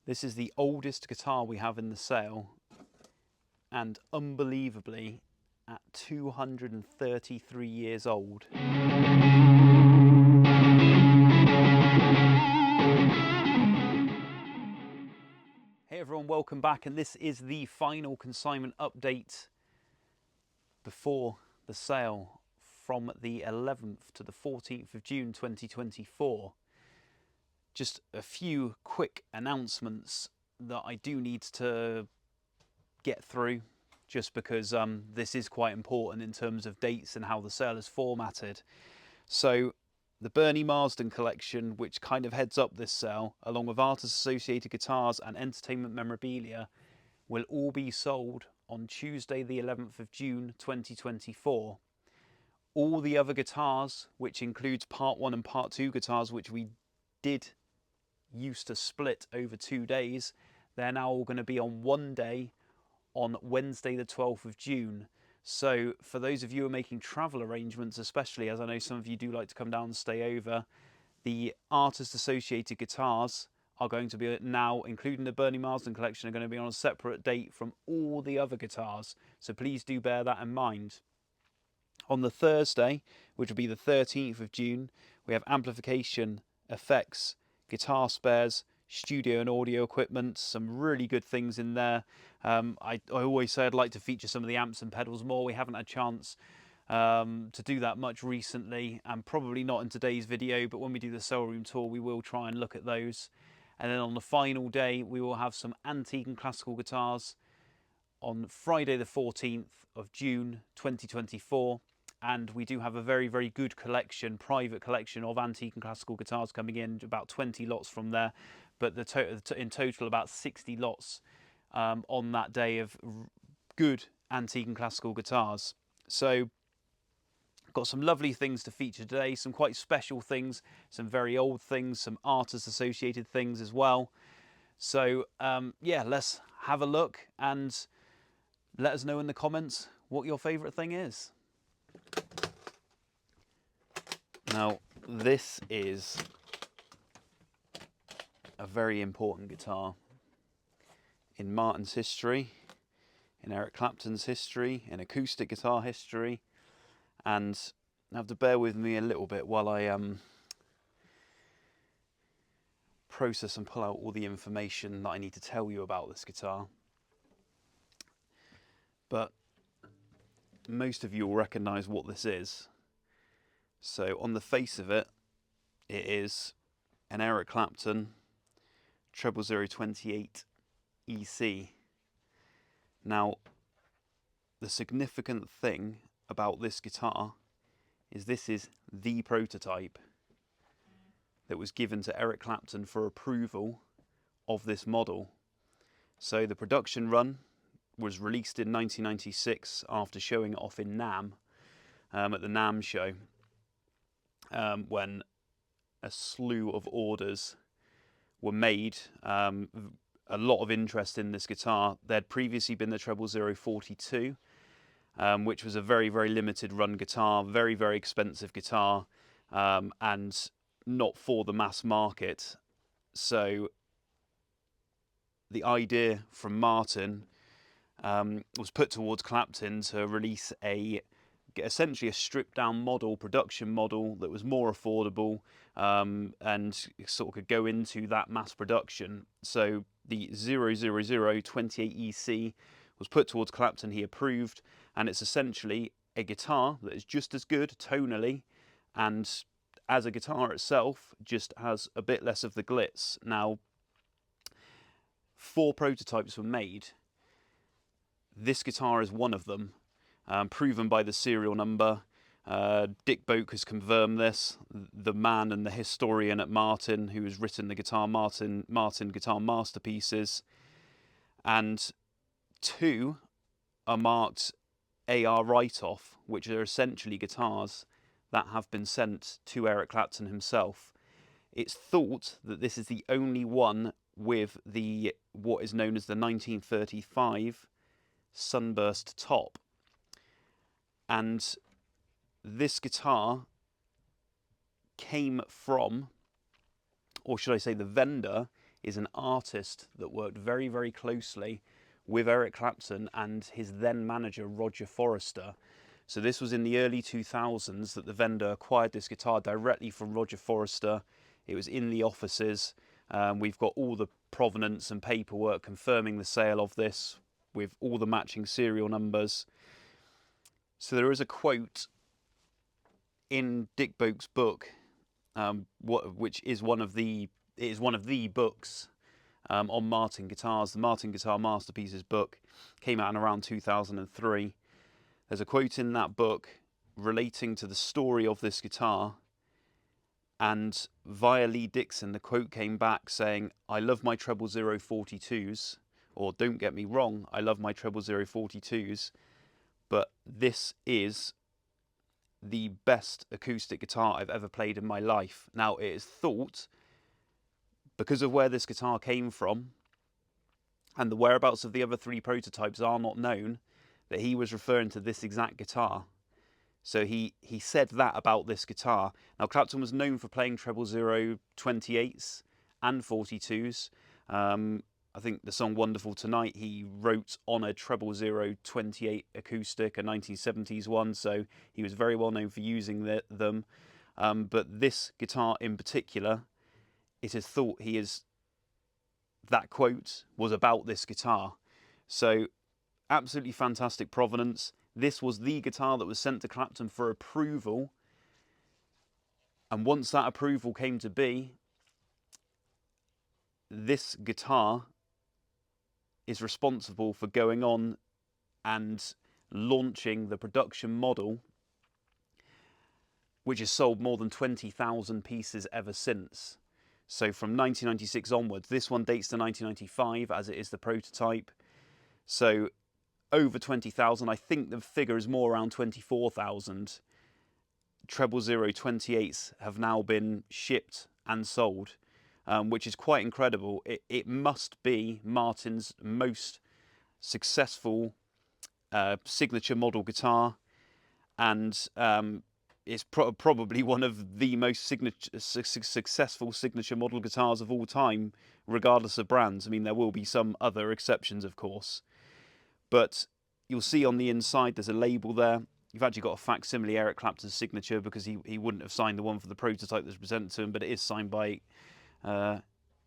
This is the oldest guitar we have in the sale, and unbelievably, at 233 years old. Hey everyone, welcome back, and this is the final consignment update before the sale from the 11th to the 14th of June 2024. Just a few quick announcements that I do need to get through, just because this is quite important in terms of dates and how the sale is formatted. So the Bernie Marsden collection, which kind of heads up this sale, along with artists associated guitars and entertainment memorabilia, will all be sold on Tuesday the 11th of June 2024. All the other guitars, which includes part 1 and part 2 guitars, which we did used to split over 2 days, they're now all going to be on one day on Wednesday the 12th of June. So for those of you who are making travel arrangements, especially as I know some of you do like to come down and stay over, the artist associated guitars are going to be now, including the Bernie Marsden collection, are going to be on a separate date from all the other guitars. So please do bear that in mind. On the Thursday, which will be the 13th of June, we have amplification, effects, guitar spares, studio and audio equipment, some really good things in there. I always say I'd like to feature some of the amps and pedals more. We haven't had a chance to do that much recently, and probably not in today's video, but when we do the sale room tour we will try and look at those. And then on the final day we will have some antique and classical guitars on Friday the 14th of June 2024. And we do have a very, very good collection, private collection of antique and classical guitars coming in, about 20 lots from there. But in total, about 60 lots on that day of good antique and classical guitars. So, got some lovely things to feature today, some quite special things, some very old things, some artist associated things as well. So, yeah, let's have a look and let us know in the comments what your favourite thing is. Now, this is a very important guitar in Martin's history, in Eric Clapton's history, in acoustic guitar history, and you have to bear with me a little bit while I process and pull out all the information that I need to tell you about this guitar. But most of you will recognise what this is. So on the face of it, it is an Eric Clapton 00028 EC. Now, the significant thing about this guitar is this is the prototype that was given to Eric Clapton for approval of this model. So the production run was released in 1996 after showing it off in NAMM, at the NAMM show, when a slew of orders were made. A lot of interest in this guitar. There'd previously been the 00042, which was a very, very limited run guitar, very, very expensive guitar, and not for the mass market. So the idea from Martin was put towards Clapton to release essentially a stripped down model, production model that was more affordable and sort of could go into that mass production. So the 00028 EC was put towards Clapton, he approved, and it's essentially a guitar that is just as good tonally, and as a guitar itself just has a bit less of the glitz. Now, 4 prototypes were made. This guitar is one of them, proven by the serial number. Dick Boak has confirmed this, the man and the historian at Martin who has written the guitar Martin Guitar Masterpieces. And 2 are marked AR write-off, which are essentially guitars that have been sent to Eric Clapton himself. It's thought that this is the only one with what is known as the 1935 sunburst top. And this guitar came from, or should I say the vendor is an artist that worked very, very closely with Eric Clapton and his then manager Roger Forrester. So this was in the early 2000s that the vendor acquired this guitar directly from Roger Forrester. It was in the offices. We've got all the provenance and paperwork confirming the sale of this with all the matching serial numbers. So there is a quote in Dick Boak's book, which is one of the books on Martin guitars. The Martin Guitar Masterpieces book came out in around 2003. There's a quote in that book relating to the story of this guitar, and via Lee Dixon the quote came back saying, "I love my treble 042s, or don't get me wrong, I love my treble 042s, but this is the best acoustic guitar I've ever played in my life." Now, it is thought, because of where this guitar came from, and the whereabouts of the other 3 prototypes are not known, that he was referring to this exact guitar. So he said that about this guitar. Now, Clapton was known for playing treble 028s and 42s. I think the song Wonderful Tonight he wrote on a treble 028 acoustic, a 1970s one, so he was very well known for using them. But this guitar in particular, it is thought that quote was about this guitar. So absolutely fantastic provenance. This was the guitar that was sent to Clapton for approval. And once that approval came to be, this guitar is responsible for going on and launching the production model, which has sold more than 20,000 pieces ever since. So from 1996 onwards, this one dates to 1995 as it is the prototype. So over 20,000, I think the figure is more around 24,000. Treble 028s have now been shipped and sold, which is quite incredible. It must be Martin's most successful signature model guitar, and it's probably one of the most successful signature model guitars of all time, regardless of brands. I mean, there will be some other exceptions, of course. But you'll see on the inside there's a label there. You've actually got a facsimile Eric Clapton's signature, because he wouldn't have signed the one for the prototype that's presented to him, but it is signed by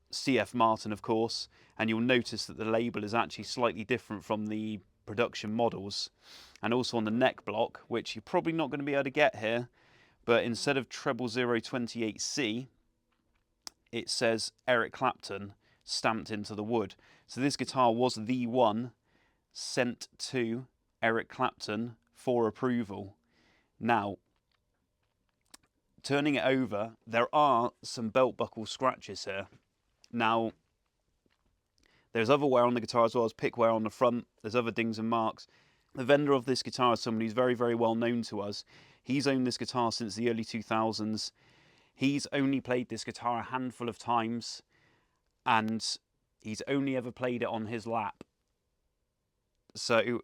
C.F. Martin, of course. And you'll notice that the label is actually slightly different from the production models. And also on the neck block, which you're probably not going to be able to get here, but instead of treble 028C, it says Eric Clapton stamped into the wood. So this guitar was the one sent to Eric Clapton for approval. Now, turning it over, there are some belt buckle scratches here. Now, there's other wear on the guitar as well as pick wear on the front. There's other dings and marks. The vendor of this guitar is someone who's very, very well known to us. He's owned this guitar since the early 2000s. He's only played this guitar a handful of times, and he's only ever played it on his lap. So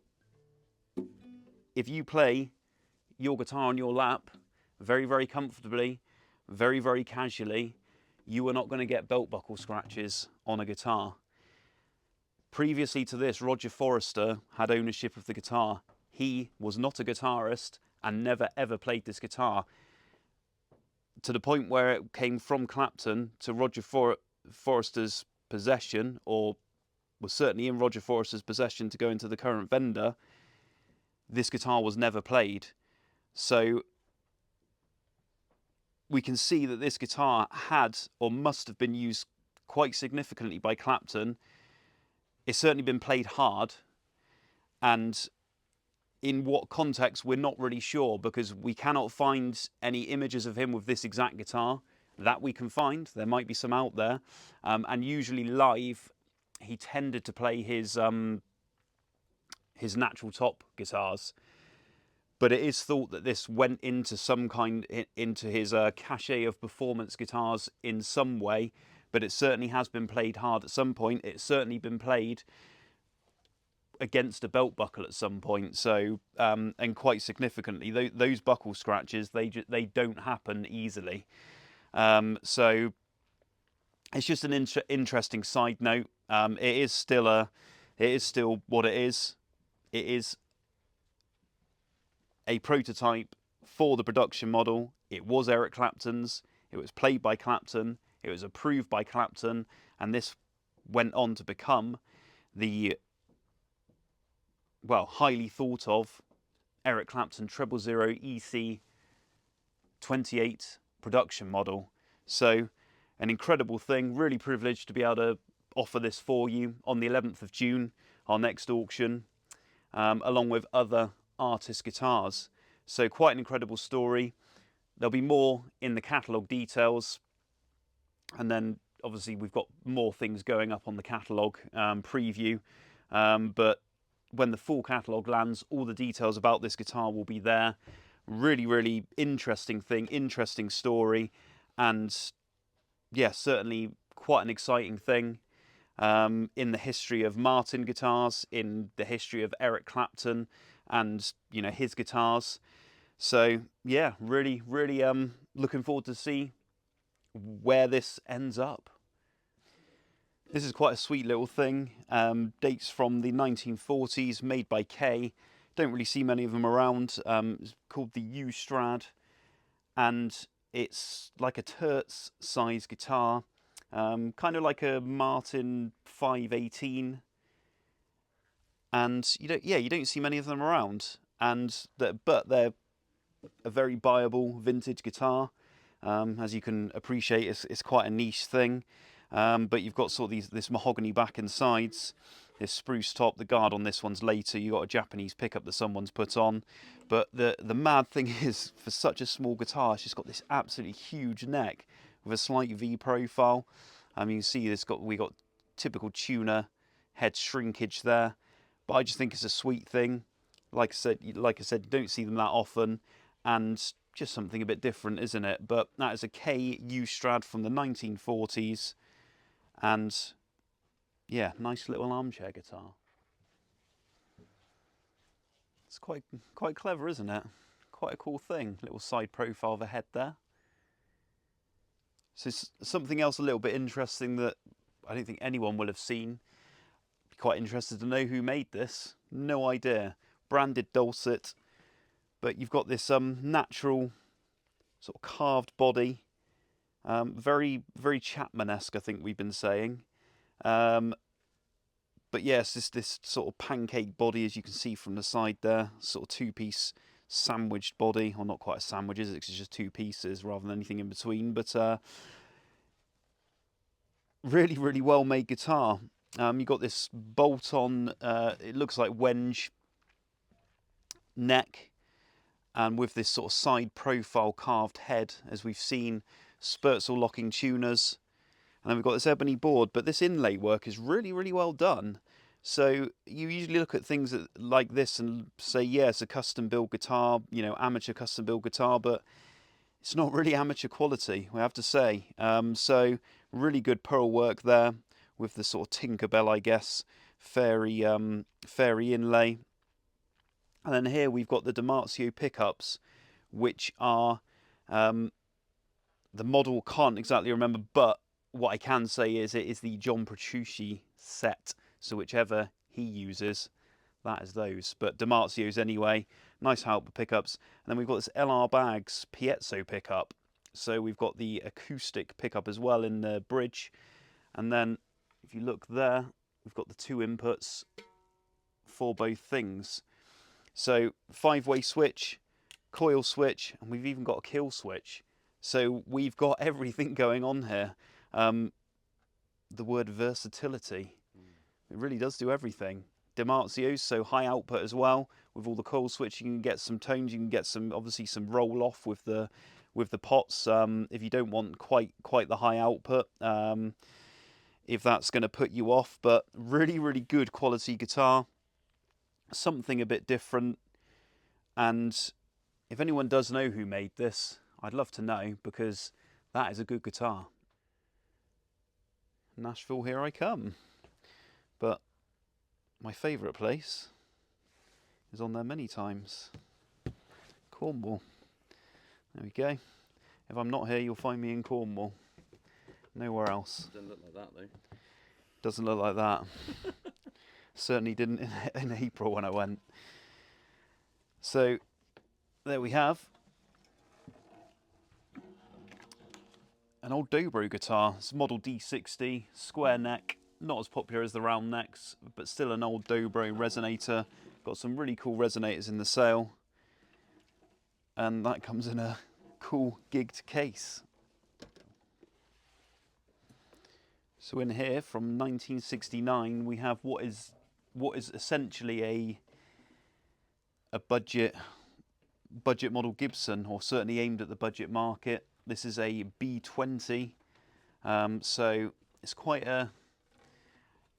if you play your guitar on your lap very, very comfortably, very, very casually, you are not going to get belt buckle scratches on a guitar. Previously to this, Roger Forrester had ownership of the guitar. He was not a guitarist and never ever played this guitar, to the point where it came from Clapton to Roger Forrester's possession, or was certainly in Roger Forrester's possession to go into the current vendor. This guitar was never played. So we can see that this guitar had or must have been used quite significantly by Clapton. It's certainly been played hard, and in what context we're not really sure, because we cannot find any images of him with this exact guitar that we can find. There might be some out there, and usually live he tended to play his natural top guitars, but it is thought that this went into into his cachet of performance guitars in some way. But it certainly has been played hard at some point. It's certainly been played against a belt buckle at some point. So and quite significantly, those buckle scratches, they don't happen easily. So it's just an interesting side note. It is still what it is. It is a prototype for the production model. It was Eric Clapton's. It was played by Clapton. It was approved by Clapton, and this went on to become the, well, highly thought of Eric Clapton 000 EC28 production model. So an incredible thing. Really privileged to be able to offer this for you on the 11th of June, our next auction, along with other artist guitars. So quite an incredible story. There'll be more in the catalogue details, and then obviously we've got more things going up on the catalogue preview, but when the full catalogue lands, all the details about this guitar will be there. Really, really interesting thing, interesting story, and yeah, certainly quite an exciting thing in the history of Martin guitars, in the history of Eric Clapton and, you know, his guitars. So yeah, really, really looking forward to see where this ends up. This is quite a sweet little thing. Dates from the 1940s, made by Kay. Don't really see many of them around. It's called the U-Strad, and it's like a terz size guitar, kind of like a Martin 518. And you don't see many of them around. But they're a very buyable vintage guitar. As you can appreciate, it's quite a niche thing. But you've got sort of this mahogany back and sides, this spruce top. The guard on this one's later. You've got a Japanese pickup that someone's put on. But the mad thing is, for such a small guitar, it's just got this absolutely huge neck with a slight V profile. You can see we got typical tuner head shrinkage there. But I just think it's a sweet thing. Like I said, you don't see them that often, and just something a bit different, isn't it? But that is a Kay U-Strad from the 1940s, and yeah, nice little armchair guitar. It's quite clever, isn't it? Quite a cool thing. Little side profile of a head there. So something else a little bit interesting that I don't think anyone will have seen. Quite interested to know who made this. No idea. Branded Dulcet, but you've got this natural sort of carved body, very, very Chapman-esque, I think we've been saying. But yes, this sort of pancake body, as you can see from the side there, sort of two-piece sandwiched body, or not quite a sandwich, is it? It's just two pieces rather than anything in between. But really, really well-made guitar. You've got this bolt-on, it looks like wenge neck, and with this sort of side profile carved head, as we've seen, Sperzel locking tuners. And then we've got this ebony board, but this inlay work is really, really well done. So you usually look at things like this and say, yeah, it's a custom build guitar, you know, amateur custom build guitar, but it's not really amateur quality, we have to say. So really good pearl work there with the sort of Tinkerbell, I guess, fairy inlay. And then here we've got the Damasio pickups, which are the model can't exactly remember, but what I can say is it is the John Petrucci set. So whichever he uses, that is those. But Damasio's anyway. Nice help pickups. And then we've got this LR Baggs piezo pickup. So we've got the acoustic pickup as well in the bridge. And then if you look there, we've got the two inputs for both things. So 5-way switch, coil switch, and we've even got a kill switch. So we've got everything going on here. The word versatility. It really does do everything. Damasio's, so high output as well. With all the coil switch, you can get some tones. You can get obviously some roll off with the pots. If you don't want quite the high output, if that's going to put you off. But really, really good quality guitar. Something a bit different. And if anyone does know who made this, I'd love to know, because that is a good guitar. Nashville, here I come. But my favourite place is on there many times. Cornwall. There we go. If I'm not here, you'll find me in Cornwall. Nowhere else. Doesn't look like that though. Doesn't look like that. Certainly didn't in April when I went. So there we have an old Dobro guitar. It's model D60, square neck, not as popular as the round necks, but still an old Dobro resonator. Got some really cool resonators in the sale, and that comes in a cool gigged case. So in here from 1969 we have what is essentially a budget model Gibson, or certainly aimed at the budget market. This is a B-20, so it's quite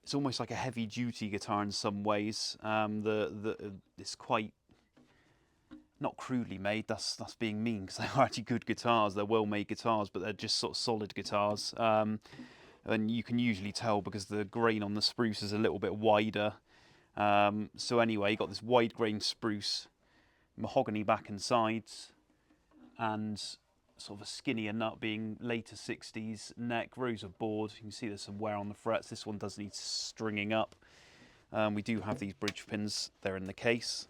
it's almost like a heavy duty guitar in some ways. It's quite, not crudely made, that's being mean, because they are actually good guitars, they're well made guitars, but they're just sort of solid guitars. And you can usually tell because the grain on the spruce is a little bit wider. So anyway, you got this wide grain spruce, mahogany back and sides, and sort of a skinnier nut being later 60s neck, rows of board. You can see there's some wear on the frets. This one does need stringing up. We do have these bridge pins, they're in the case.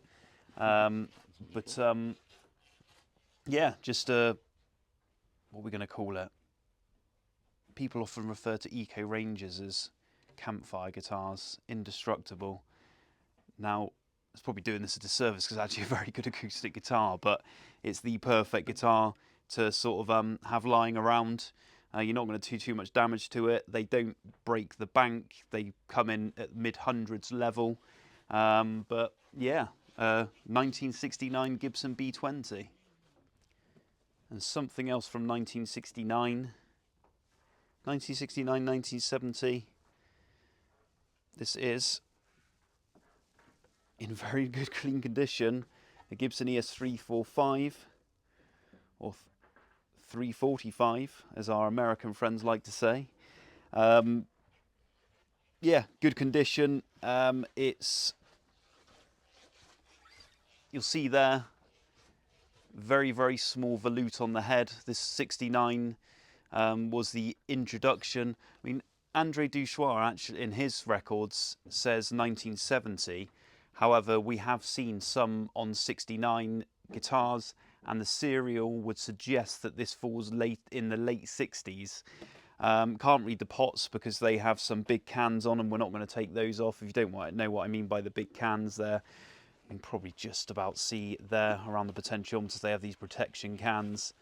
Yeah, just what we're going to call it. People often refer to Eco Rangers as campfire guitars, indestructible. Now, it's probably doing this a disservice because it's actually a very good acoustic guitar, but it's the perfect guitar to sort of have lying around. You're not going to do too much damage to it. They don't break the bank. They come in at mid-hundreds level. But yeah, 1969 Gibson B-20. And something else from 1969. 1969, 1970. This is, in very good clean condition, a Gibson ES-345, or 345, as our American friends like to say. Yeah, good condition. You'll see there, very, very small volute on the head. This 69 was the introduction. I mean, Andre Duchoir actually in his records says 1970. However, we have seen some on 69 guitars, and the serial would suggest that this falls late in the late 60s. Can't read the pots because they have some big cans on them. We're not going to take those off. If you don't know what I mean by the big cans there, you can probably just about see there around the potentiometers. They have these protection cans.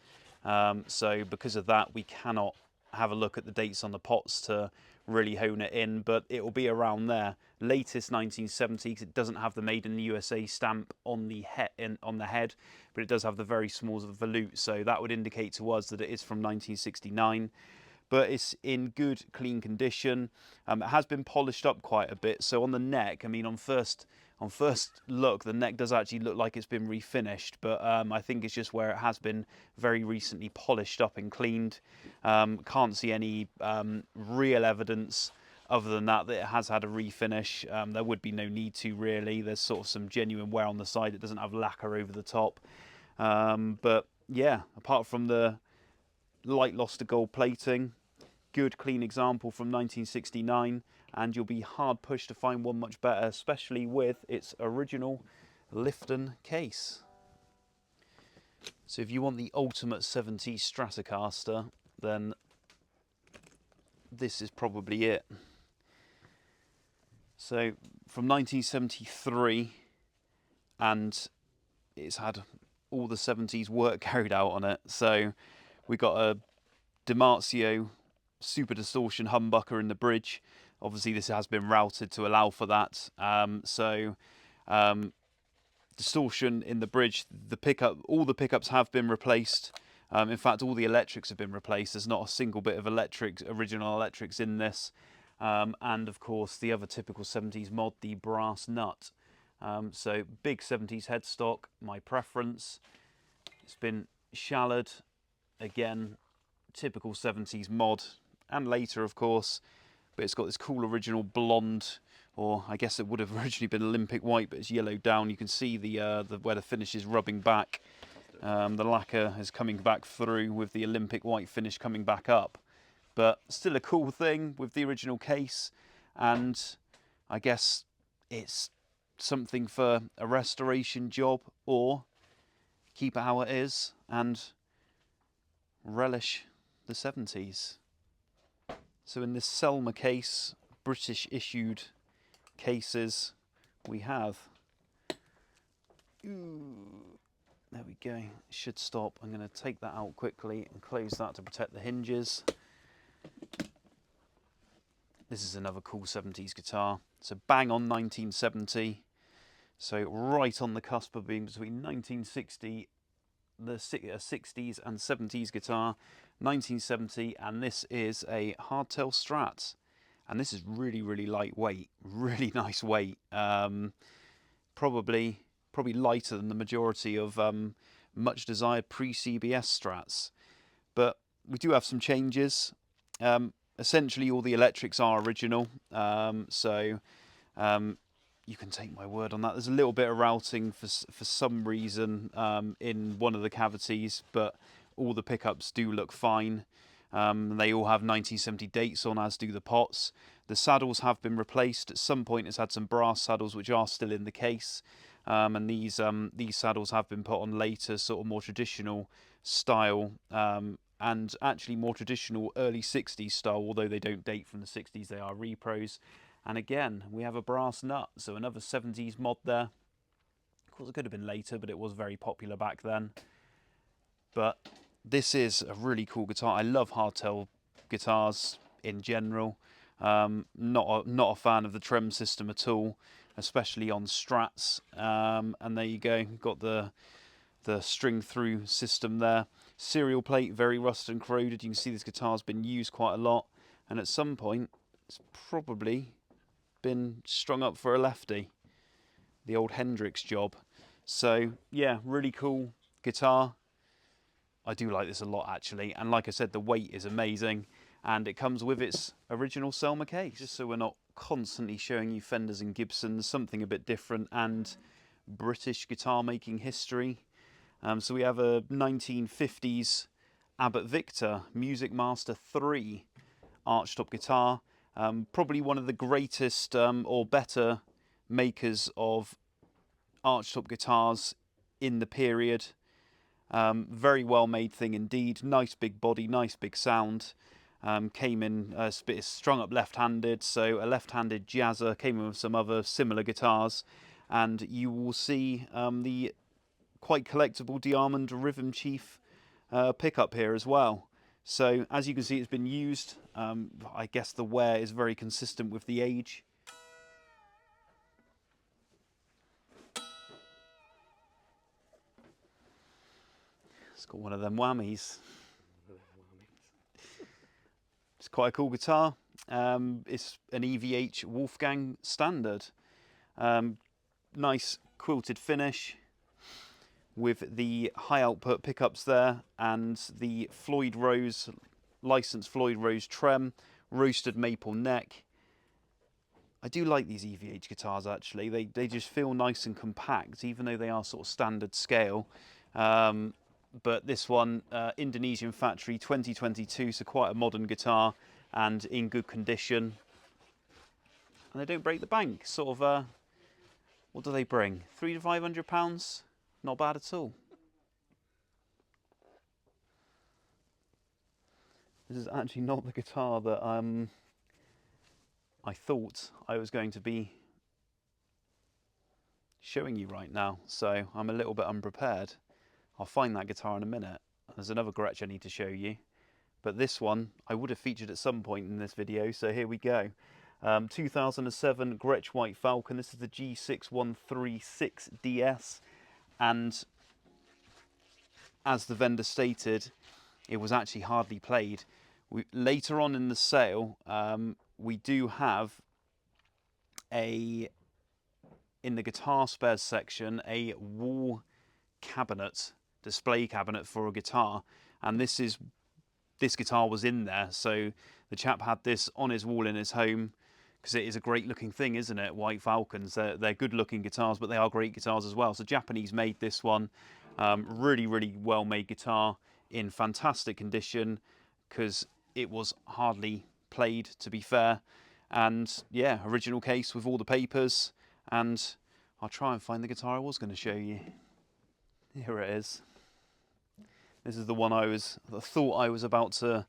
So because of that, we cannot have a look at the dates on the pots to really hone it in, but it will be around there. Latest 1970, because it doesn't have the Made in the USA stamp on the head, but it does have the very small volute, so that would indicate to us that it is from 1969. But it's in good, clean condition. It has been polished up quite a bit. So on the neck, I mean, on first look, the neck does actually look like it's been refinished, but I think it's just where it has been very recently polished up and cleaned. Can't see any real evidence other than that it has had a refinish. There would be no need to really. There's sort of some genuine wear on the side. It doesn't have lacquer over the top. But yeah, apart from the light loss to gold plating, good clean example from 1969, and you'll be hard pushed to find one much better, especially with its original Lowden case. So if you want the ultimate 70s Stratocaster, then this is probably it. So from 1973, and it's had all the 70s work carried out on it. So we got a DiMarzio super distortion humbucker in the bridge. Obviously this has been routed to allow for that. Distortion in the bridge, all the pickups have been replaced. In fact, all the electrics have been replaced. There's not a single bit of original electrics in this. And of course the other typical 70s mod, the brass nut. So big 70s headstock, my preference. It's been shallowed, again, typical 70s mod, and later of course, but it's got this cool original blonde, or I guess it would have originally been Olympic white, but it's yellowed down. You can see where the finish is rubbing back. The lacquer is coming back through with the Olympic white finish coming back up. but still a cool thing with the original case, and I guess it's something for a restoration job, or keep it how it is and relish the 70s. So in this Selmer case, British issued cases, we have, there we go, it should stop. I'm going to take that out quickly and close that to protect the hinges. This is another cool 70s guitar. So bang on 1970. So right on the cusp of being between 1960, the 60s and 70s guitar, 1970, and this is a Hardtail Strat. And this is really, really lightweight, really nice weight. Probably lighter than the majority of much desired pre-CBS Strats. But we do have some changes. Essentially all the electrics are original, so you can take my word on that. There's a little bit of routing for some reason in one of the cavities, but all the pickups do look fine. They all have 1970 dates on, as do the pots. The saddles have been replaced. At some point it's had some brass saddles which are still in the case, and these saddles have been put on later, sort of more traditional style, and actually more traditional early 60s style, although they don't date from the 60s, they are repros. And again, we have a brass nut, so another 70s mod there. Of course, it could have been later, but it was very popular back then. But this is a really cool guitar. I love hardtail guitars in general. Not a fan of the trem system at all, especially on Strats. And there you go, you've got the string through system there. Serial plate, very rusted and corroded. You can see this guitar's been used quite a lot, and at some point it's probably been strung up for a lefty, the old Hendrix job. So yeah, really cool guitar. I do like this a lot actually, and like I said, the weight is amazing, and it comes with its original Selmer case. Just so we're not constantly showing you Fenders and Gibsons, something a bit different and British guitar making history. So we have a 1950s Abbott Victor Musicmaster 3 archtop guitar. Probably one of the greatest or better makers of archtop guitars in the period. Very well made thing indeed. Nice big body, nice big sound. Came in strung up left-handed, so a left-handed jazzer. Came in with some other similar guitars, and you will see the quite collectible Diamond Rhythm Chief pickup here as well. So as you can see, it's been used. I guess the wear is very consistent with the age. It's got one of them whammies. It's quite a cool guitar. It's an EVH Wolfgang Standard. Nice quilted finish with the high output pickups there, and the Floyd Rose, licensed Floyd Rose trem, roasted maple neck. I do like these EVH guitars actually. They just feel nice and compact, even though they are sort of standard scale. But this one, Indonesian factory, 2022, so quite a modern guitar and in good condition. And they don't break the bank. Sort of, what do they bring? £300 to £500? Not bad at all. This is actually not the guitar that I thought I was going to be showing you right now, so I'm a little bit unprepared. I'll find that guitar in a minute. There's another Gretsch I need to show you, but this one I would have featured at some point in this video, so here we go. 2007 Gretsch White Falcon. This is the G6136DS, and as the vendor stated, it was actually hardly played. Later on in the sale, we do have in the guitar spares section, a wall cabinet, display cabinet for a guitar, and this guitar was in there, so the chap had this on his wall in his home, because it is a great looking thing, isn't it? White Falcons, they're good looking guitars, but they are great guitars as well. So Japanese made this one. Really, really well made guitar in fantastic condition, because it was hardly played, to be fair. And yeah, original case with all the papers, and I'll try and find the guitar I was going to show you. Here it is. This is the one I thought I was about to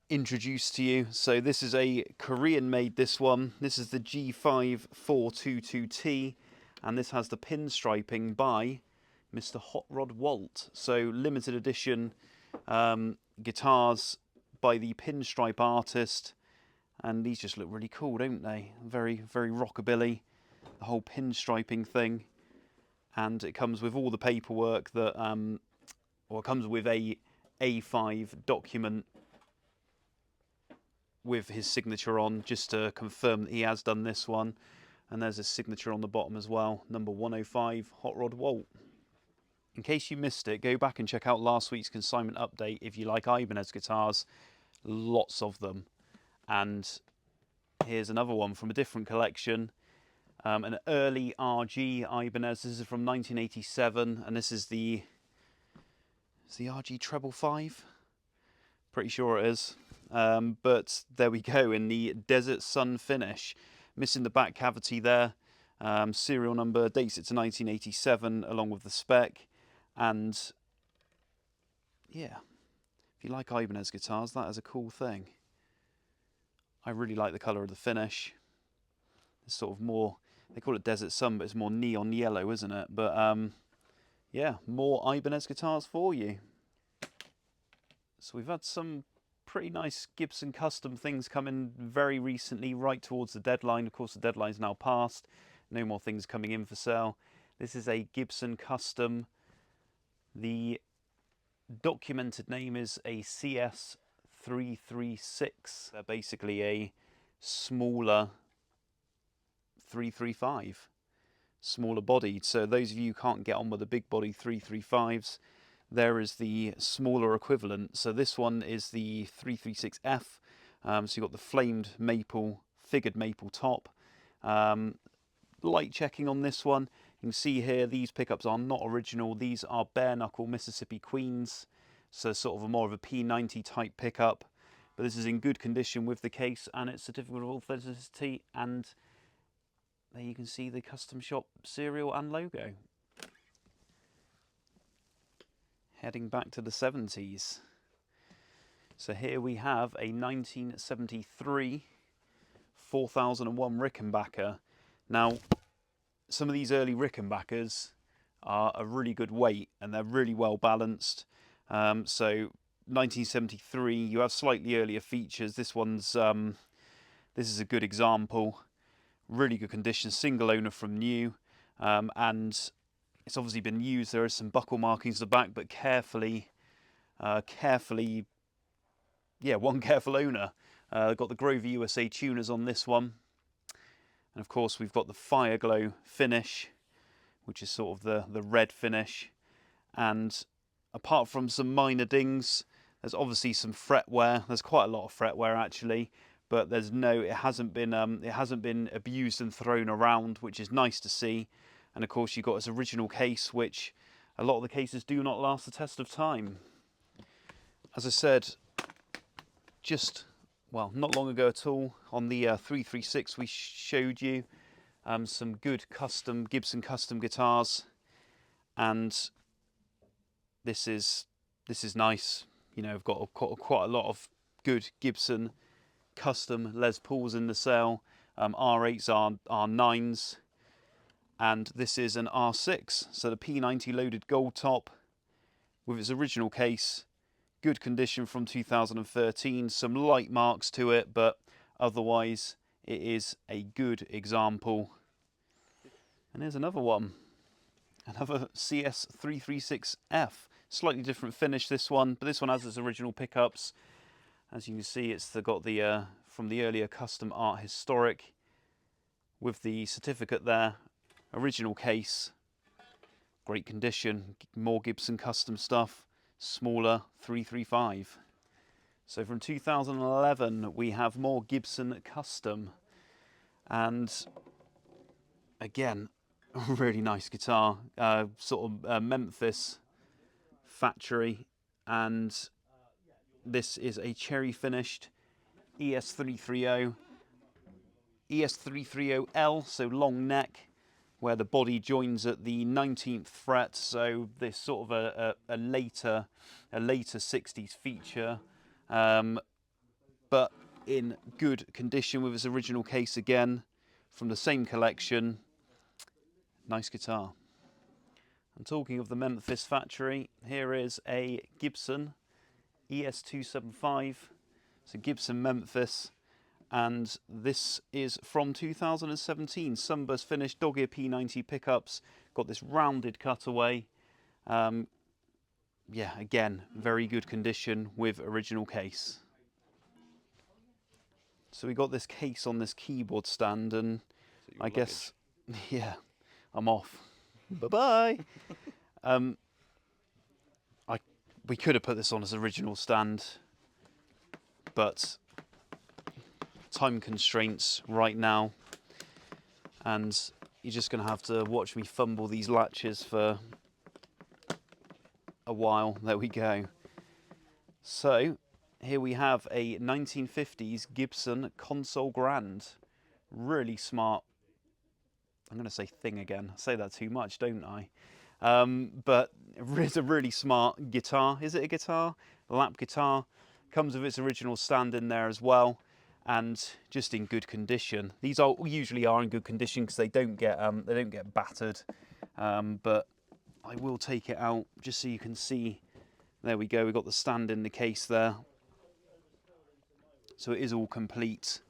introduce to you. So this is a Korean made, this one. This is the G5422T, and this has the pinstriping by Mr. Hot Rod Walt. So limited edition guitars by the pinstripe artist, and these just look really cool, don't they? Very, very rockabilly, the whole pinstriping thing. And it comes with all the paperwork that, or it comes with a A5 document with his signature on, just to confirm that he has done this one. And there's his signature on the bottom as well, number 105, Hot Rod Walt. In case you missed it, go back and check out last week's consignment update if you like Ibanez guitars. Lots of them. And here's another one from a different collection. An early RG Ibanez. This is from 1987, and this is the RG550. Pretty sure it is. But there we go, in the Desert Sun finish. Missing the back cavity there. Serial number dates it to 1987 along with the spec. And yeah, if you like Ibanez guitars, that is a cool thing. I really like the colour of the finish. It's sort of more, they call it Desert Sun, but it's more neon yellow, isn't it? But yeah, more Ibanez guitars for you. So we've had some pretty nice Gibson Custom things coming very recently, right towards the deadline. Of course, the deadline's now passed. No more things coming in for sale. This is a Gibson Custom. The documented name is a CS-336. They're basically a smaller 335, smaller bodied. So those of you who can't get on with the big body 335s, there is the smaller equivalent. So this one is the 336F. So you've got the flamed maple, figured maple top. Light checking on this one. You can see here these pickups are not original. These are bare knuckle Mississippi Queens. So sort of more of a P90 type pickup. But this is in good condition with the case and its certificate of authenticity. And there you can see the custom shop serial and logo. Heading back to the 70s. So here we have a 1973 4001 Rickenbacker. Now, some of these early Rickenbackers are a really good weight and they're really well balanced. So 1973, you have slightly earlier features. This one's, this is a good example. Really good condition, single owner from new, and it's obviously been used. There are some buckle markings at the back, but carefully, yeah, one careful owner. Got the Grover USA tuners on this one. And of course we've got the Fire Glow finish, which is sort of the red finish. And apart from some minor dings, there's obviously some fretwear. There's quite a lot of fretwear actually, but there's no, it hasn't been abused and thrown around, which is nice to see. And of course you've got its original case, which a lot of the cases do not last the test of time. As I said, just, well, not long ago at all, on the 336 we showed you some good custom Gibson custom guitars, and this is nice. You know, I've got quite a lot of good Gibson custom Les Pauls in the sale. R8s, R9s, and this is an R6, so the P90 loaded gold top with its original case. Good condition from 2013, some light marks to it, but otherwise it is a good example. And here's another one, another CS-336F. Slightly different finish this one, but this one has its original pickups. As you can see, it's got the from the earlier custom art historic with the certificate there. Original case, great condition, more Gibson custom stuff. Smaller 335. So from 2011 we have more Gibson Custom, and again a really nice guitar, sort of Memphis factory, and This is a cherry finished ES-330, ES-330 L, so long neck, where the body joins at the 19th fret. So this sort of a later 60s feature, but in good condition with its original case again, from the same collection. Nice guitar. And talking of the Memphis factory, here is a Gibson ES-275, so Gibson Memphis, and this is from 2017. Sunburst finished dog ear P90 pickups, got this rounded cutaway. Yeah, again, very good condition with original case. So we got this case on this keyboard stand, and I guess, yeah, I'm off. Bye-bye. We could have put this on as original stand, but time constraints right now, and you're just going to have to watch me fumble these latches for a while. There we go. So here we have a 1950s Gibson console Grande. Really smart. I'm going to say thing again. I say that too much, don't I? But it's a really smart guitar. Is it a guitar? A lap guitar. Comes with its original stand in there as well, and just in good condition. These usually are in good condition because they don't get battered. But I will take it out just so you can see. There we go. We've got the stand in the case there. So it is all complete,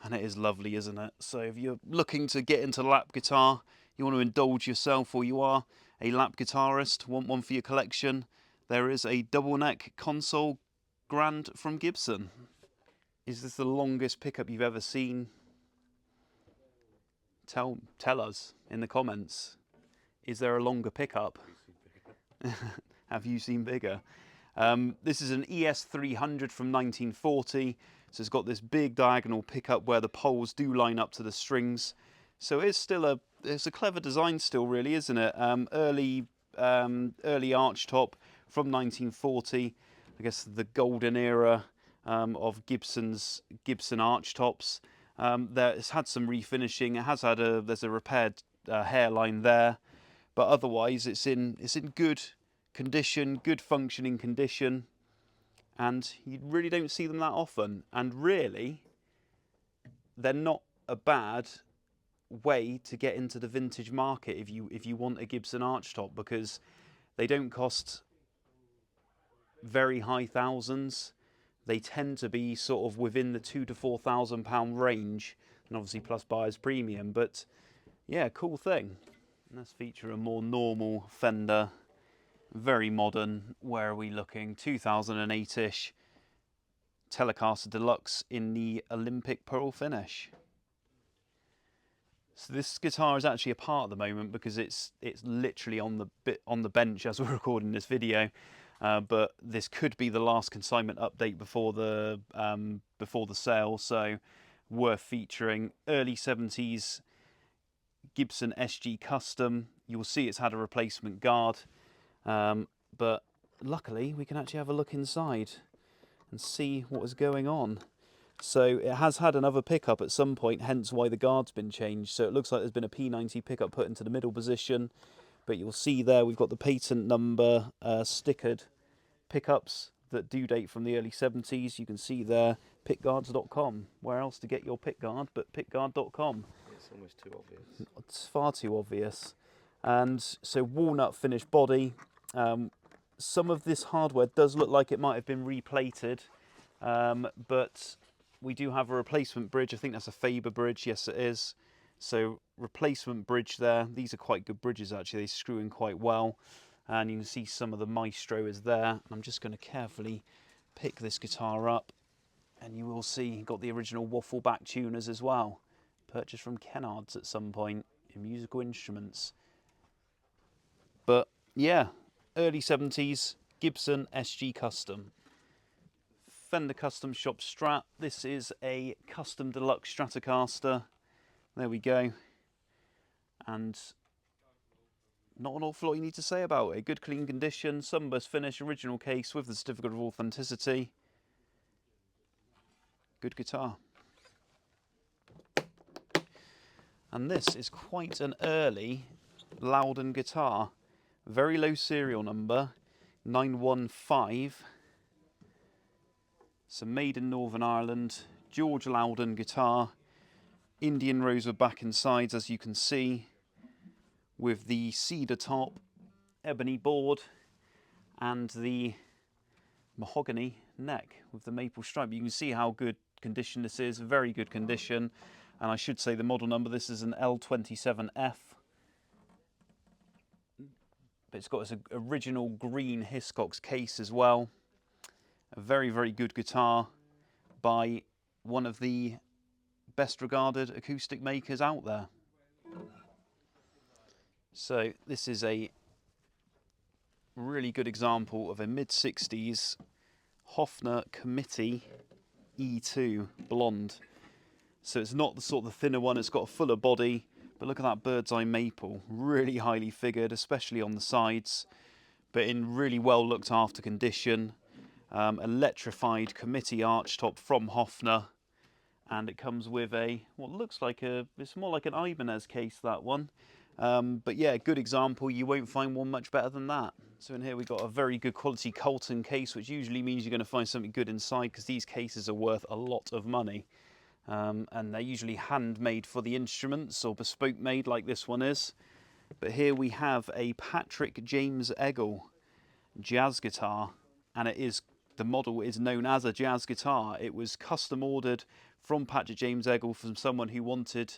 and it is lovely, isn't it? So if you're looking to get into lap guitar, you want to indulge yourself, or you are a lap guitarist, want one for your collection, there is a double neck console Grande from Gibson. Is this the longest pickup you've ever seen? Tell us in the comments. Is there a longer pickup? Have you seen bigger? This is an ES-300 from 1940. So it's got this big diagonal pickup where the poles do line up to the strings. So it's still it's a clever design still, really, isn't it? Early arch top from 1940. I guess the golden era of Gibson arch tops. It's had some refinishing. It has had there's a repaired hairline there, but otherwise it's in good condition, good functioning condition, and you really don't see them that often. And really, they're not a bad way to get into the vintage market if you want a Gibson archtop, because they don't cost very high thousands. They tend to be sort of within the £2,000 to £4,000 range, and obviously plus buyer's premium. But yeah, cool thing. And let's feature a more normal Fender, very modern. Where are we looking? 2008-ish Telecaster Deluxe in the Olympic pearl finish. So this guitar is actually apart at the moment because it's literally on the bench as we're recording this video. But this could be the last consignment update before the sale, so worth featuring. Early 70s Gibson SG Custom. You'll see it's had a replacement guard, but luckily we can actually have a look inside and see what is going on. So it has had another pickup at some point, hence why the guard's been changed. So it looks like there's been a P90 pickup put into the middle position. But you'll see there we've got the patent number stickered pickups that do date from the early 70s. You can see there, pickguards.com. Where else to get your pickguard but pickguard.com? It's almost too obvious. It's far too obvious. And so walnut finished body. Some of this hardware does look like it might have been replated, but we do have a replacement bridge. I think that's a Faber bridge. Yes, it is. So replacement bridge there. These are quite good bridges actually. They screw in quite well, and you can see some of the Maestro is there. And I'm just going to carefully pick this guitar up, and you will see got the original waffle back tuners as well, purchased from Kennard's at some point in musical instruments. But yeah, early 70s Gibson SG Custom. Fender Custom Shop Strat. This is a custom deluxe Stratocaster. There we go. And not an awful lot you need to say about it. Good clean condition, sunburst finish, original case with the certificate of authenticity. good guitar. And this is quite an early Lowden guitar. Very low serial number, 915. So made in Northern Ireland, George Lowden guitar. Indian rosewood back and sides, as you can see, with the cedar top, ebony board, and the mahogany neck with the maple stripe. You can see how good condition this is, very good condition. And I should say the model number, this is an L27F. But it's got its original green Hiscox case as well. A very, very good guitar by one of the best regarded acoustic makers out there. So this is a really good example of a mid-60s Hofner Committee E2 blonde. So it's not the sort of the thinner one, it's got a fuller body, but look at that bird's eye maple, really highly figured, especially on the sides, but in really well looked after condition. Electrified committee arch top from Hofner, and it comes with a, what looks like it's more like an Ibanez case, that one. But yeah, good example, you won't find one much better than that. So in here we've got a very good quality Colton case, which usually means you're going to find something good inside, because these cases are worth a lot of money. And they're usually handmade for the instruments, or bespoke made like this one is. But here we have a Patrick James Eggle jazz guitar, and the model is known as a jazz guitar. It was custom ordered from Patrick James Eggle from someone who wanted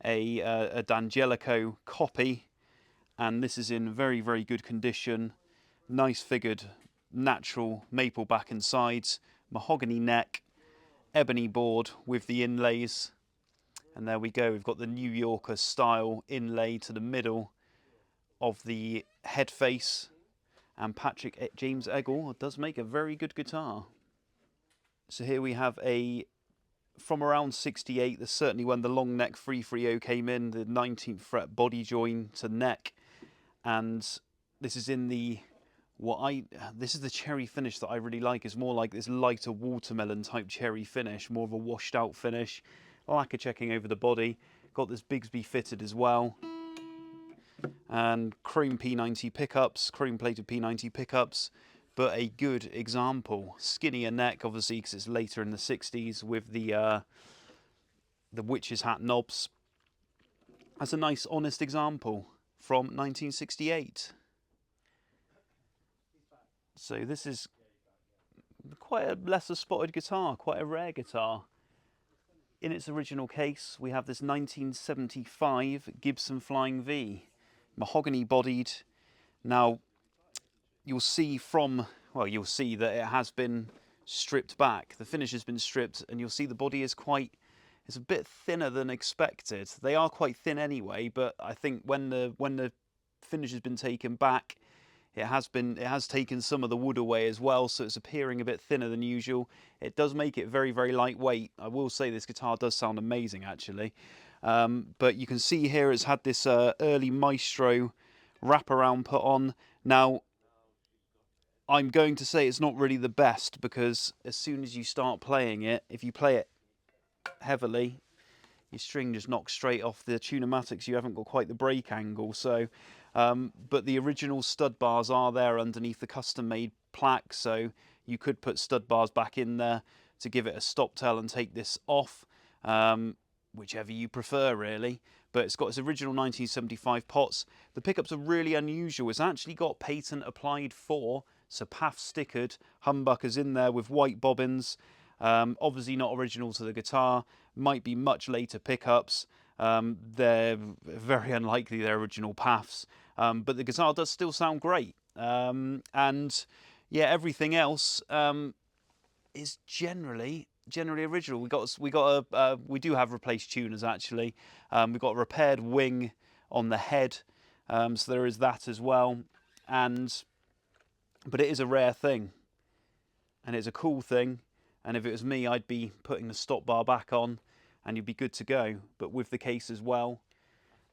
a D'Angelico copy, and this is in very, very good condition. Nice figured natural maple back and sides, mahogany neck, ebony board with the inlays, and there we go, we've got the New Yorker style inlay to the middle of the head face, and Patrick James Eggle does make a very good guitar. So here we have from around 68, that's certainly when the long neck 330 came in, the 19th fret body join to neck, and this is in the this is the cherry finish that I really like. It's more like this lighter watermelon type cherry finish, more of a washed out finish. Lacquer checking over the body. Got this Bigsby fitted as well. And chrome P90 pickups, chrome plated P90 pickups, but a good example. Skinnier neck, obviously, because it's later in the 60s with the witch's hat knobs. That's a nice, honest example from 1968. So this is quite a lesser spotted guitar, quite a rare guitar. In its original case, we have this 1975 Gibson Flying V, mahogany bodied. Now, you'll see that it has been stripped back. The finish has been stripped, and you'll see the body is it's a bit thinner than expected. They are quite thin anyway, but I think when the finish has been taken back, it has taken some of the wood away as well, so it's appearing a bit thinner than usual. It does make it very, very lightweight. I will say this guitar does sound amazing, actually. But you can see here it's had this early Maestro wraparound put on. Now, I'm going to say it's not really the best, because as soon as you start playing it, if you play it heavily, your string just knocks straight off the tunematics. You haven't got quite the break angle, so... but the original stud bars are there underneath the custom-made plaque, so you could put stud bars back in there to give it a stop tail and take this off, whichever you prefer, really. But it's got its original 1975 pots. The pickups are really unusual. It's actually got patent applied for, so PAF stickered humbuckers in there with white bobbins. Obviously not original to the guitar, might be much later pickups. They're very unlikely they're original PAFs, but the guitar does still sound great. And yeah, everything else is generally original. We do have replaced tuners, actually. We've got a repaired wing on the head, so there is that as well. But it is a rare thing, and it's a cool thing. And if it was me, I'd be putting the stop bar back on, and you'd be good to go, but with the case as well.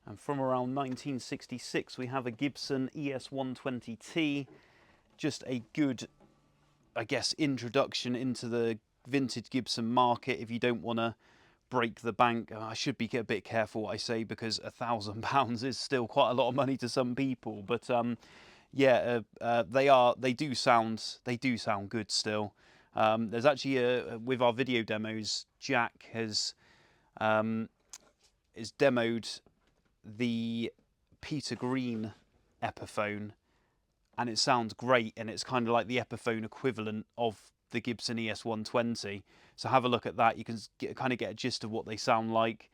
And from around 1966, we have a Gibson ES-120T, just a good, I guess, introduction into the vintage Gibson market if you don't want to break the bank. I should be a bit careful what I say, because £1,000 is still quite a lot of money to some people. But yeah, they do sound good still. There's actually with our video demos, Jack has demoed the Peter Green Epiphone, and it sounds great, and it's kind of like the Epiphone equivalent of the Gibson ES-120. So have a look at that. You can kind of get a gist of what they sound like.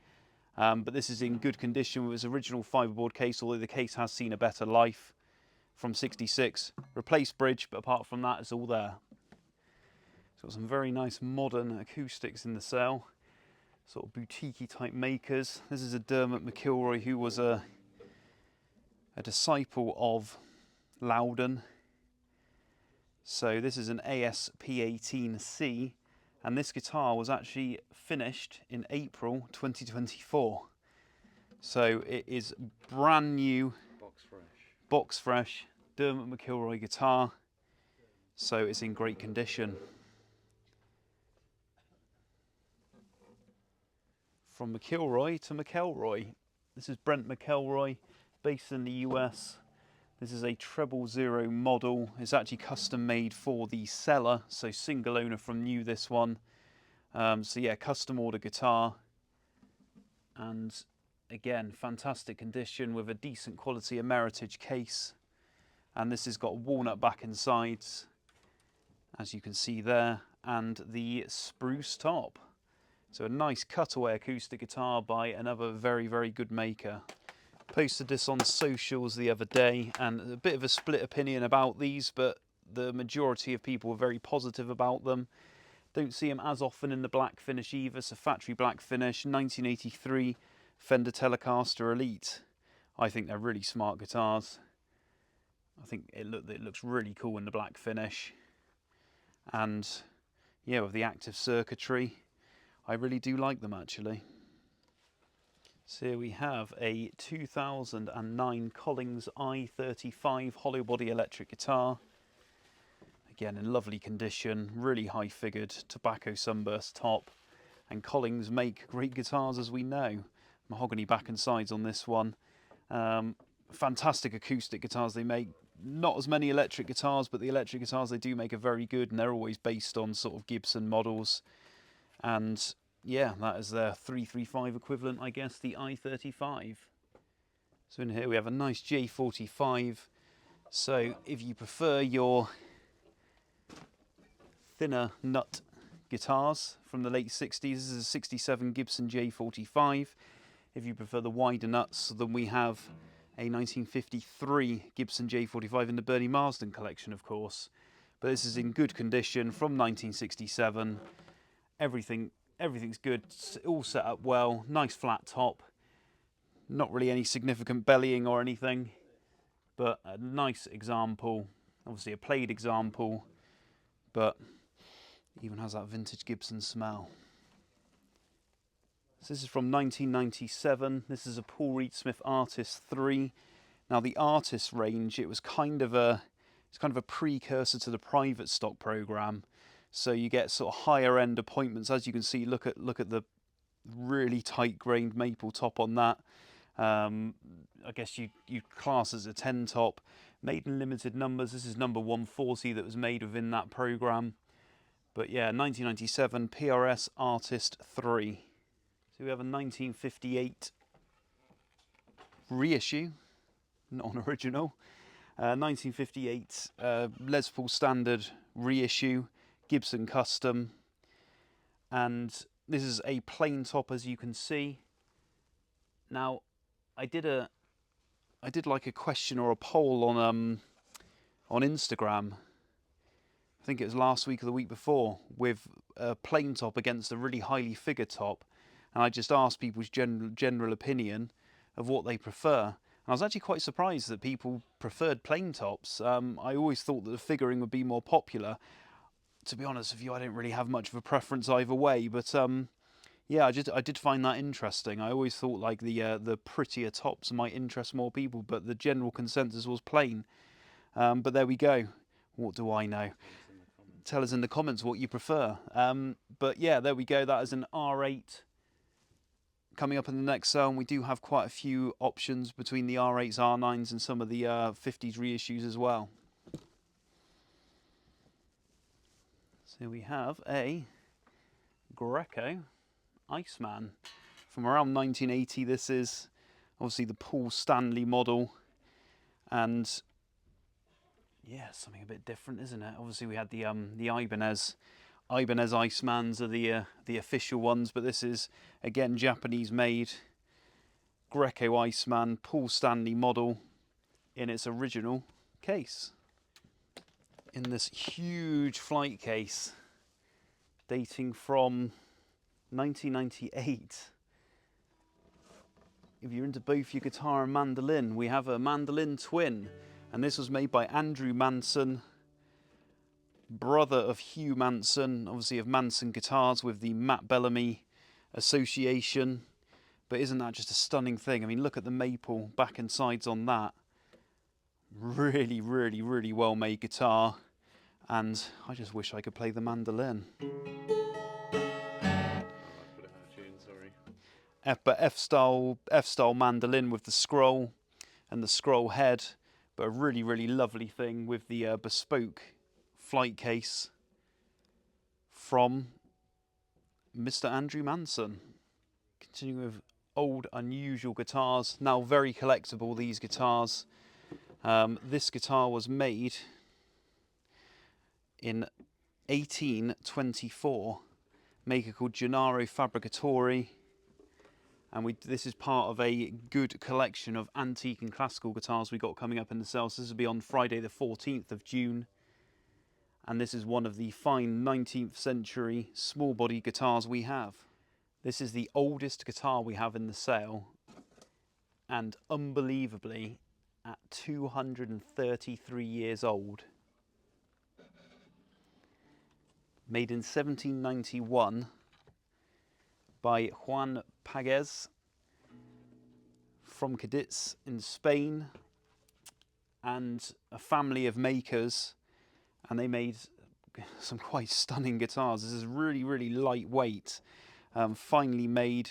But this is in good condition with its original fiberboard case, although the case has seen a better life, from '66. Replaced bridge, but apart from that, it's all there. It's got some very nice modern acoustics in the cell, sort of boutique-y type makers. This is a Brent McElroy, who was a disciple of Lowden. So this is an ASP18C, and this guitar was actually finished in April 2024. So it is brand new, box fresh Brent McElroy guitar. So it's in great condition. From McElroy to McElroy. This is Brent McElroy, based in the US. This is a 000 model. It's actually custom made for the seller, so single owner from new, this one. So yeah, custom order guitar. And again, fantastic condition with a decent quality Emeritage case. And this has got walnut back and sides, as you can see there, and the spruce top. So a nice cutaway acoustic guitar by another very, very good maker. Posted this on socials the other day, and a bit of a split opinion about these, but the majority of people were very positive about them. Don't see them as often in the black finish either. It's a factory black finish, 1983 Fender Telecaster Elite. I think they're really smart guitars. I think it looks really cool in the black finish. And yeah, with the active circuitry, I really do like them actually. So here we have a 2009 Collings I35 hollow body electric guitar. Again, in lovely condition, really high figured tobacco sunburst top. And Collings make great guitars, as we know. Mahogany back and sides on this one. Fantastic acoustic guitars they make. Not as many electric guitars, but the electric guitars they do make are very good, and they're always based on sort of Gibson models. And yeah, that is their 335 equivalent, I guess, the I35. So in here we have a nice J-45. So if you prefer your thinner nut guitars from the late 60s, this is a 67 Gibson J-45. If you prefer the wider nuts, then we have a 1953 Gibson J-45 in the Bernie Marsden collection, of course. But this is in good condition from 1967. Everything's good, it's all set up well, nice flat top, not really any significant bellying or anything, but a nice example, obviously a played example, but even has that vintage Gibson smell. So this is from 1997, this is a Paul Reed Smith Artist III. Now the Artist range, it's kind of a precursor to the private stock program. So you get sort of higher end appointments, as you can see. Look at the really tight grained maple top on that. I guess you class as a 10 top. Made in limited numbers. This is number 140 that was made within that program. But yeah, 1997 PRS Artist III. So we have a 1958 reissue, not an original. 1958 Les Paul Standard reissue. Gibson Custom, and this is a plain top, as you can see. Now, I did like a question or a poll on Instagram. I think it was last week or the week before, with a plain top against a really highly figured top, and I just asked people's general opinion of what they prefer. And I was actually quite surprised that people preferred plain tops. I always thought that the figuring would be more popular. To be honest with you, I don't really have much of a preference either way, but yeah, I did find that interesting. I always thought like the prettier tops might interest more people, but the general consensus was plain. But there we go. What do I know? tell us in the comments what you prefer. But yeah, there we go. That is an R8 coming up in the next sale, and we do have quite a few options between the R8s, R9s, and some of the 50s reissues as well. So we have a Greco Iceman from around 1980. This is obviously the Paul Stanley model, and yeah, something a bit different, isn't it? Obviously we had the Ibanez Icemans are the official ones, but this is again Japanese made Greco Iceman Paul Stanley model in its original case, in this huge flight case dating from 1998. If you're into both your guitar and mandolin, we have a mandolin twin, and this was made by Andrew Manson, brother of Hugh Manson, obviously of Manson Guitars with the Matt Bellamy association. But isn't that just a stunning thing? I mean, look at the maple back and sides on that. Really, really, really well made guitar, and I just wish I could play the mandolin. But F-style mandolin with the scroll and the scroll head, but a really, really lovely thing with the bespoke flight case from Mr. Andrew Manson. Continuing with old, unusual guitars, now very collectible, these guitars. This guitar was made in 1824, maker called Gennaro Fabricatore, and this is part of a good collection of antique and classical guitars we got coming up in the sale. So this will be on Friday the 14th of June, and this is one of the fine 19th century small body guitars we have. This is the oldest guitar we have in the sale, and unbelievably at 233 years old. Made in 1791 by Juan Paguez from Cadiz in Spain, and a family of makers, and they made some quite stunning guitars. This is really, really lightweight, finely made,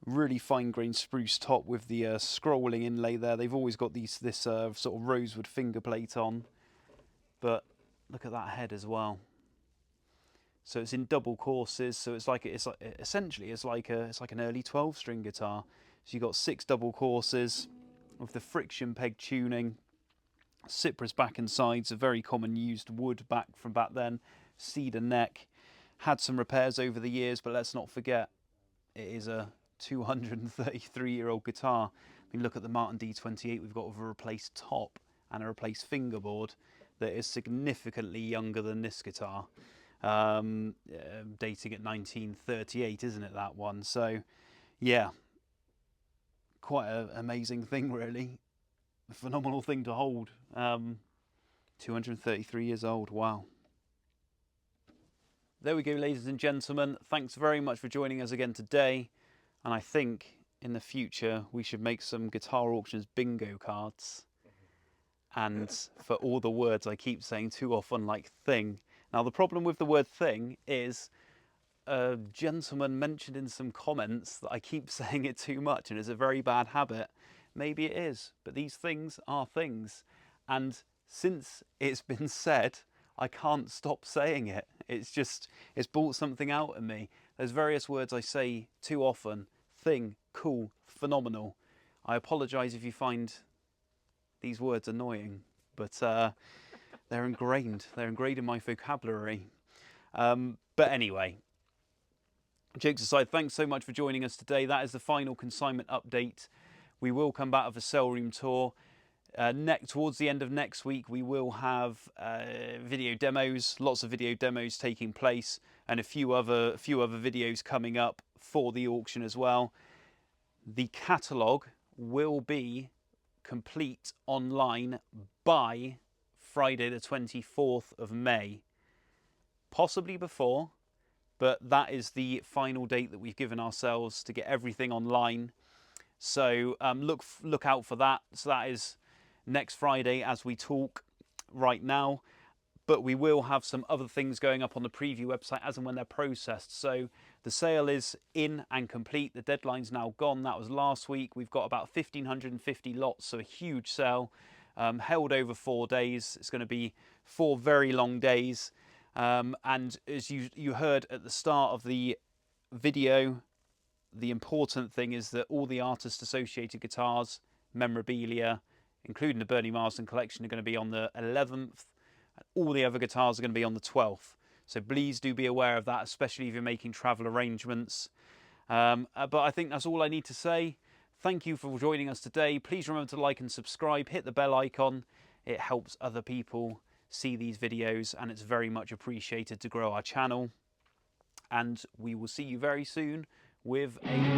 really fine-grained spruce top with the scrolling inlay there. They've always got this sort of rosewood finger plate on, but look at that head as well. So it's in double courses. So it's essentially like an early 12-string guitar. So you've got 6 double courses with the friction peg tuning, Cypress back and sides, a very common used wood back from back then, cedar neck. Had some repairs over the years, but let's not forget it is a 233-year-old guitar. I mean, look at the Martin D28 we've got with a replaced top and a replaced fingerboard that is significantly younger than this guitar. Dating at 1938, isn't it, that one? So yeah, quite an amazing thing, really. A phenomenal thing to hold. 233 years old, wow. There we go, ladies and gentlemen. Thanks very much for joining us again today, and I think in the future we should make some Guitar Auctions bingo cards, and for all the words I keep saying too often, like thing. Now, the problem with the word thing is a gentleman mentioned in some comments that I keep saying it too much and it's a very bad habit. Maybe it is, but these things are things. And since it's been said, I can't stop saying it. It's brought something out of me. There's various words I say too often. Thing, cool, phenomenal. I apologise if you find these words annoying, but they're ingrained in my vocabulary. But anyway, jokes aside, thanks so much for joining us today. That is the final consignment update. We will come back with a sale room tour. Towards the end of next week, we will have video demos, lots of video demos taking place, and a few other videos coming up for the auction as well. The catalogue will be complete online by Friday the 24th of May, possibly before, but that is the final date that we've given ourselves to get everything online. So look out for that. So that is next Friday as we talk right now. but we will have some other things going up on the preview website as and when they're processed. So the sale is in and complete. The deadline's now gone. That was last week. We've got about 1,550 lots, so a huge sale, held over 4 days. It's going to be 4 very long days. And as you heard at the start of the video, the important thing is that all the artist associated guitars, memorabilia, including the Bernie Marsden collection, are going to be on the 11th. All the other guitars are going to be on the 12th. So please do be aware of that, especially if you're making travel arrangements. But I think that's all I need to say. Thank you for joining us today. Please remember to like and subscribe, hit the bell icon. It helps other people see these videos, and it's very much appreciated to grow our channel. And we will see you very soon with a